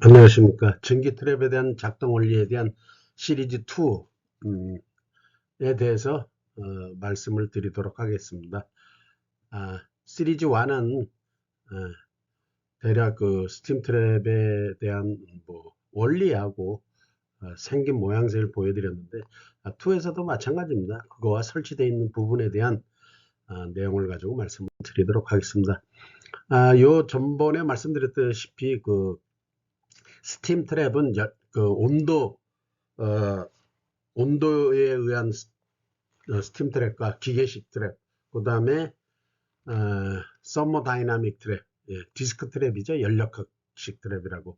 안녕하십니까. 전기 트랩에 대한 작동 원리에 대한 시리즈 2에 대해서 말씀을 드리도록 하겠습니다. 시리즈 1은 대략 그 스팀 트랩에 대한 원리하고 생긴 모양새를 보여드렸는데 2에서도 마찬가지입니다. 그거와 설치되어 있는 부분에 대한 내용을 가지고 말씀을 드리도록 하겠습니다. 요 전번에 말씀드렸다시피 그 스팀 트랩은 그 온도에 의한 스팀 트랩과 기계식 트랩, 그 다음에 서머 다이나믹 트랩, 디스크 트랩이죠. 연력식 트랩이라고.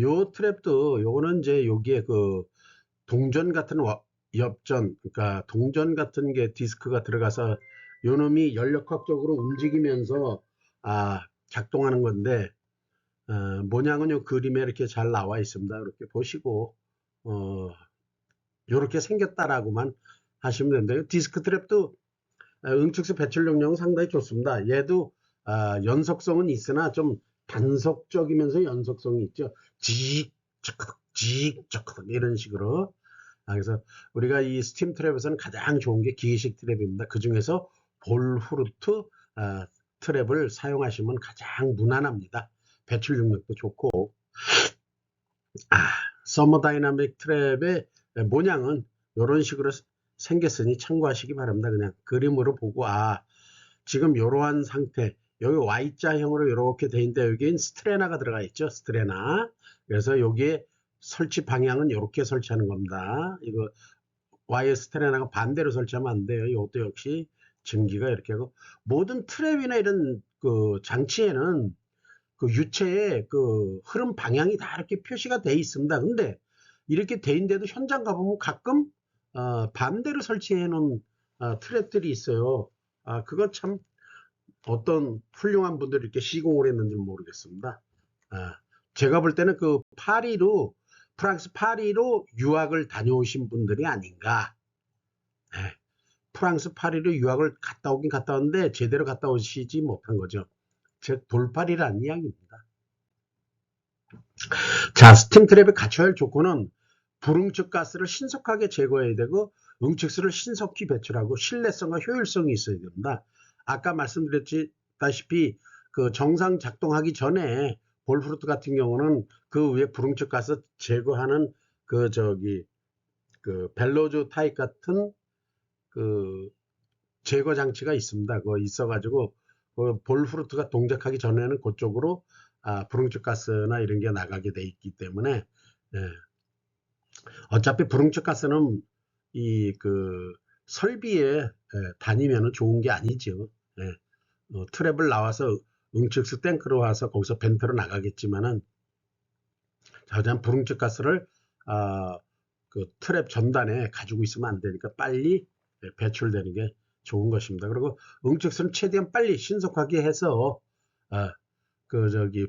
요 트랩도 요거는 이제 여기에 그 동전 같은 엽전, 그러니까 동전 같은 게 디스크가 들어가서 요 놈이 연력학적으로 움직이면서 작동하는 건데, 모양은 요 그림에 이렇게 잘 나와 있습니다. 이렇게 보시고 이렇게 생겼다라고만 하시면 되는데요. 디스크 트랩도 응축수 배출 능력은 상당히 좋습니다. 얘도 연속성은 있으나 좀 단속적이면서 연속성이 있죠. 직, 이런 식으로. 그래서 우리가 이 스팀 트랩에서는 가장 좋은 게 기계식 트랩입니다. 그 중에서 볼후르트 트랩을 사용하시면 가장 무난합니다. 배출 능력도 좋고. 서머 다이나믹 트랩의 모양은 이런 식으로 생겼으니 참고하시기 바랍니다. 그냥 그림으로 보고 지금 이러한 상태, 여기 Y자형으로 이렇게 돼 있는데 여기엔 스트레나가 들어가 있죠. 스트레나. 그래서 여기에 설치 방향은 이렇게 설치하는 겁니다. 이거 Y의 스트레나가 반대로 설치하면 안 돼요. 이것도 역시 전기가 이렇게 하고, 모든 트랩이나 이런 그 장치에는 그 유체의 그 흐름 방향이 다 이렇게 표시가 돼 있습니다. 근데 이렇게 돼 있는데도 현장 가보면 가끔 반대로 설치해 놓은 트랩들이 있어요. 그거 참 어떤 훌륭한 분들이 이렇게 시공을 했는지 모르겠습니다. 제가 볼 때는 그 프랑스 파리로 유학을 다녀오신 분들이 아닌가. 프랑스 파리로 유학을 갔다 오긴 갔다 왔는데 제대로 갔다 오시지 못한 거죠. 즉 돌팔이라는 이야기입니다. 자, 스팀 트랩의 갖춰야 할 조건은 불응축 가스를 신속하게 제거해야 되고 응축수를 신속히 배출하고 신뢰성과 효율성이 있어야 됩니다. 아까 말씀드렸다시피 그 정상 작동하기 전에 볼프루트 같은 경우는 그 위에 불응축 가스 제거하는 그 벨로즈 타입 같은 그 제거 장치가 있습니다. 그거 있어가지고 그 볼프루트가 동작하기 전에는 그쪽으로 불응축 가스나 이런 게 나가게 돼 있기 때문에 어차피 불응축 가스는 이 그 설비에 다니면은 좋은 게 아니죠. 트랩을 나와서 응축수 탱크로 와서 거기서 벤트로 나가겠지만은 자장 불응축 가스를 그 트랩 전단에 가지고 있으면 안 되니까 빨리 배출되는 게 좋은 것입니다. 그리고 응축수는 최대한 빨리 신속하게 해서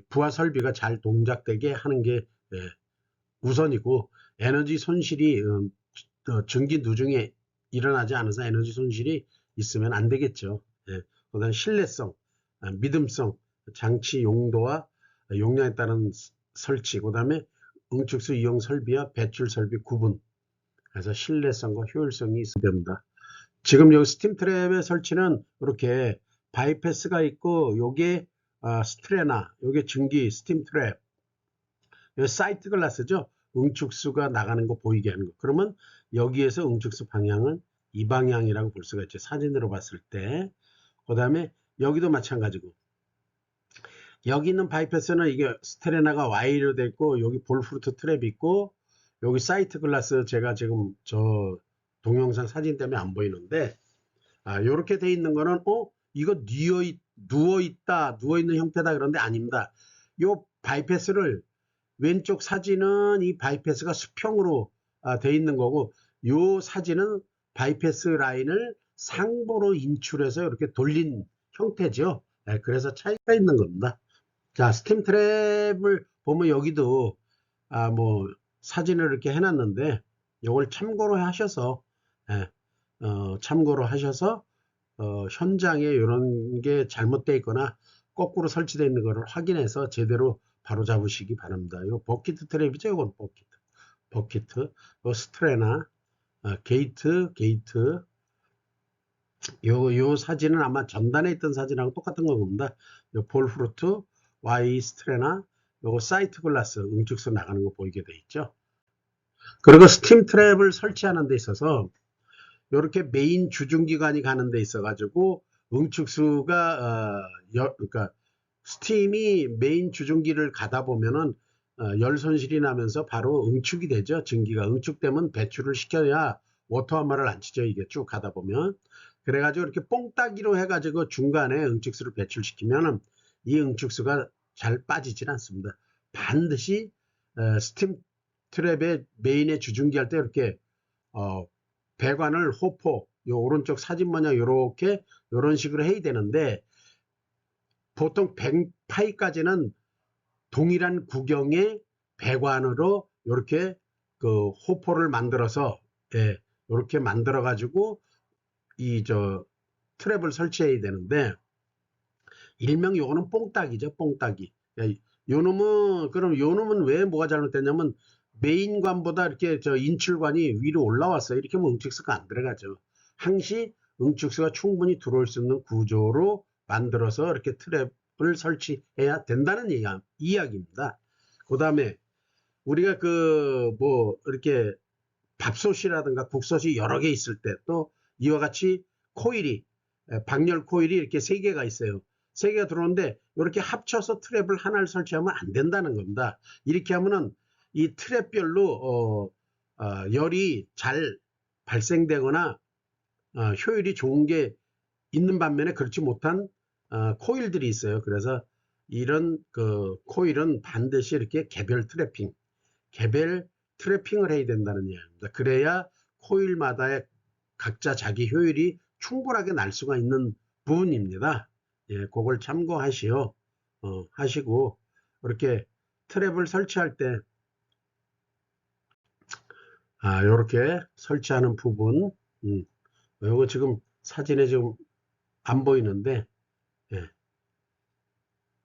부하 설비가 잘 동작되게 하는 게 우선이고, 에너지 손실이 전기 누중에 일어나지 않아서 에너지 손실이 있으면 안 되겠죠. 그다음 신뢰성, 믿음성, 장치 용도와 용량에 따른 설치, 그다음에 응축수 이용 설비와 배출 설비 구분. 그래서 신뢰성과 효율성이 있어야 됩니다. 지금 여기 스팀 트랩의 설치는 이렇게 바이패스가 있고, 요게 스트레나, 요게 증기 스팀 트랩, 요 사이트 글라스죠. 응축수가 나가는 거 보이게 하는 거. 그러면 여기에서 응축수 방향은 이 방향이라고 볼 수가 있죠. 사진으로 봤을 때. 그 다음에 여기도 마찬가지고, 여기 있는 바이패스는 이게 스트레나가 Y로 돼 있고, 여기 볼프루트 트랩이 있고, 여기 사이트 글라스, 제가 지금 저 동영상 사진 때문에 안 보이는데, 요렇게 돼 있는 거는 이거 누워있는 형태다 그런데 아닙니다. 요 바이패스를, 왼쪽 사진은 이 바이패스가 수평으로 돼 있는 거고, 요 사진은 바이패스 라인을 상부로 인출해서 이렇게 돌린 형태죠. 그래서 차이가 있는 겁니다. 자, 스팀 트랩을 보면 여기도 사진을 이렇게 해놨는데, 이걸 참고로 하셔서 현장에 이런 게 잘못되어 있거나 거꾸로 설치되어 있는 것을 확인해서 제대로 바로 잡으시기 바랍니다. 요 버킷 트랩이죠. 이건 버킷, 요 스트레나, 게이트, 요 사진은 아마 전단에 있던 사진하고 똑같은 거 봅니다. 요 볼프루트, Y 스트레나, 요거 사이트 글라스, 응축수 나가는 거 보이게 돼 있죠. 그리고 스팀 트랩을 설치하는 데 있어서 요렇게 메인 주중기관이 가는 데 있어 가지고 응축수가 그러니까 스팀이 메인 주중기를 가다 보면은 열 손실이 나면서 바로 응축이 되죠. 증기가 응축되면 배출을 시켜야 워터함마를 안 치죠. 이게 쭉 가다 보면. 그래가지고 이렇게 뽕따기로 해가지고 중간에 응축수를 배출시키면은 이 응축수가 잘 빠지진 않습니다. 반드시 스팀 트랩의 메인의 주중기 할 때 이렇게 배관을 호포, 요 오른쪽 사진 모양 요렇게 요런 식으로 해야 되는데 보통 100파이까지는 동일한 구경의 배관으로 이렇게 그 호포를 만들어서 이렇게 만들어 가지고 이 트랩을 설치해야 되는데 일명 요거는 뽕따기죠. 뽕따기. 그럼 요 놈은 왜 뭐가 잘못됐냐면 메인관보다 이렇게 인출관이 위로 올라왔어요. 이렇게 하면 응축수가 안 들어가죠. 항시 응축수가 충분히 들어올 수 있는 구조로 만들어서 이렇게 트랩을 설치해야 된다는 이야기입니다. 그 다음에 우리가 이렇게 밥솥이라든가 국솥이 여러 개 있을 때 또 이와 같이 방열 코일이 이렇게 3개가 있어요. 3개가 들어오는데 이렇게 합쳐서 트랩을 하나를 설치하면 안 된다는 겁니다. 이렇게 하면은 이 트랩별로 열이 잘 발생되거나 효율이 좋은 게 있는 반면에 그렇지 못한 코일들이 있어요. 그래서 이런 코일은 반드시 이렇게 개별 트래핑을 해야 된다는 이야기입니다. 그래야 코일마다의 각자 자기 효율이 충분하게 날 수가 있는 부분입니다. 예, 그걸 참고하시고 이렇게 트랩을 설치할 때 이렇게 설치하는 부분, 이거 지금 사진에 지금 안 보이는데, 예,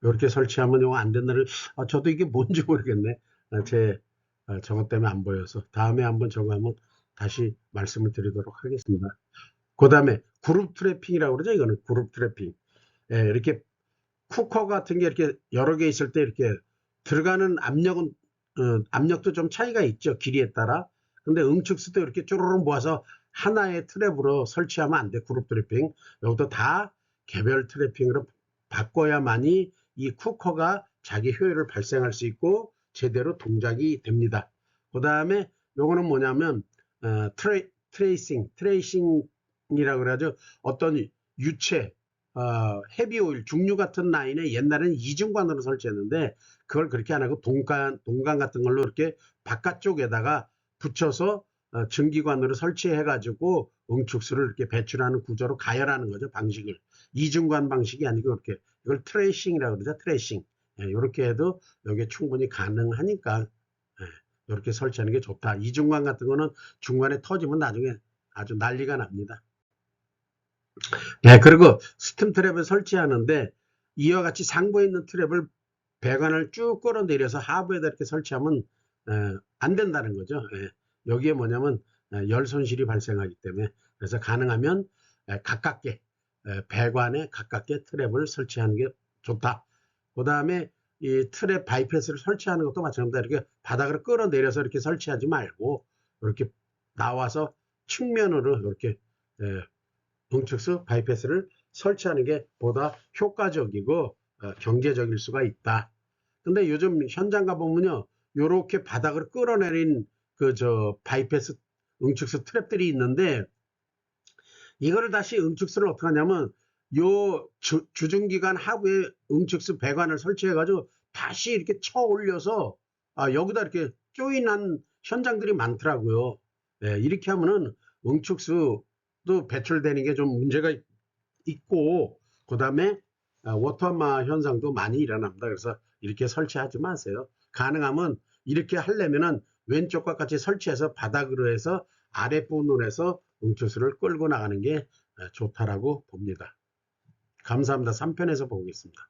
이렇게 설치하면 이거 안 된다는, 저도 이게 뭔지 모르겠네. 저것 때문에 안 보여서 다음에 한번 저거 한번 다시 말씀을 드리도록 하겠습니다. 그 다음에 그룹 트래핑이라고 그러죠. 이거는 그룹 트래핑. 예, 이렇게 쿠커 같은 게 이렇게 여러 개 있을 때 이렇게 들어가는 압력도 좀 차이가 있죠. 길이에 따라. 근데 응축수도 이렇게 쪼르륵 모아서 하나의 트랩으로 설치하면 안 돼. 그룹 트래핑. 이것도 다 개별 트래핑으로 바꿔야만이 이 쿠커가 자기 효율을 발생할 수 있고 제대로 동작이 됩니다. 그 다음에 요거는 뭐냐면 트레이싱이라고 그러죠. 어떤 유체, 헤비 오일, 중류 같은 라인에 옛날에는 이중관으로 설치했는데 그걸 그렇게 안 하고 동관 같은 걸로 이렇게 바깥쪽에다가 붙여서 증기관으로 설치해 가지고 응축수를 이렇게 배출하는 구조로 가열하는 거죠. 방식을. 이중관 방식이 아니고 이렇게 이걸 트레이싱이라고 그러죠. 트레이싱. 이렇게 해도 이게 충분히 가능하니까 이렇게 설치하는 게 좋다. 이중관 같은 거는 중간에 터지면 나중에 아주 난리가 납니다. 그리고 스팀 트랩을 설치하는데 이와 같이 상부에 있는 트랩을 배관을 쭉 끌어내려서 하부에다 이렇게 설치하면 안 된다는 거죠. 여기에 뭐냐면 열 손실이 발생하기 때문에 그래서 가능하면 가깝게 배관에 가깝게 트랩을 설치하는 게 좋다. 그 다음에 이 트랩 바이패스를 설치하는 것도 마찬가지입니다. 이렇게 바닥으로 끌어내려서 이렇게 설치하지 말고 이렇게 나와서 측면으로 이렇게 응축수 바이패스를 설치하는 게 보다 효과적이고 경제적일 수가 있다. 근데 요즘 현장 가보면요, 요렇게 바닥으로 끌어내린 바이패스 응축수 트랩들이 있는데 이거를 다시 응축수를 어떻게 하냐면 요 주중기관 하부에 응축수 배관을 설치해 가지고 다시 이렇게 쳐 올려서 여기다 이렇게 조인한 현장들이 많더라고요. 이렇게 하면은 응축수도 배출되는 게 좀 문제가 있고 그 다음에 워터마 현상도 많이 일어납니다. 그래서 이렇게 설치하지 마세요. 가능하면 이렇게 하려면은 왼쪽과 같이 설치해서 바닥으로 해서 아랫부분으로 해서 응축수를 끌고 나가는 게 좋다라고 봅니다. 감사합니다. 3편에서 보겠습니다.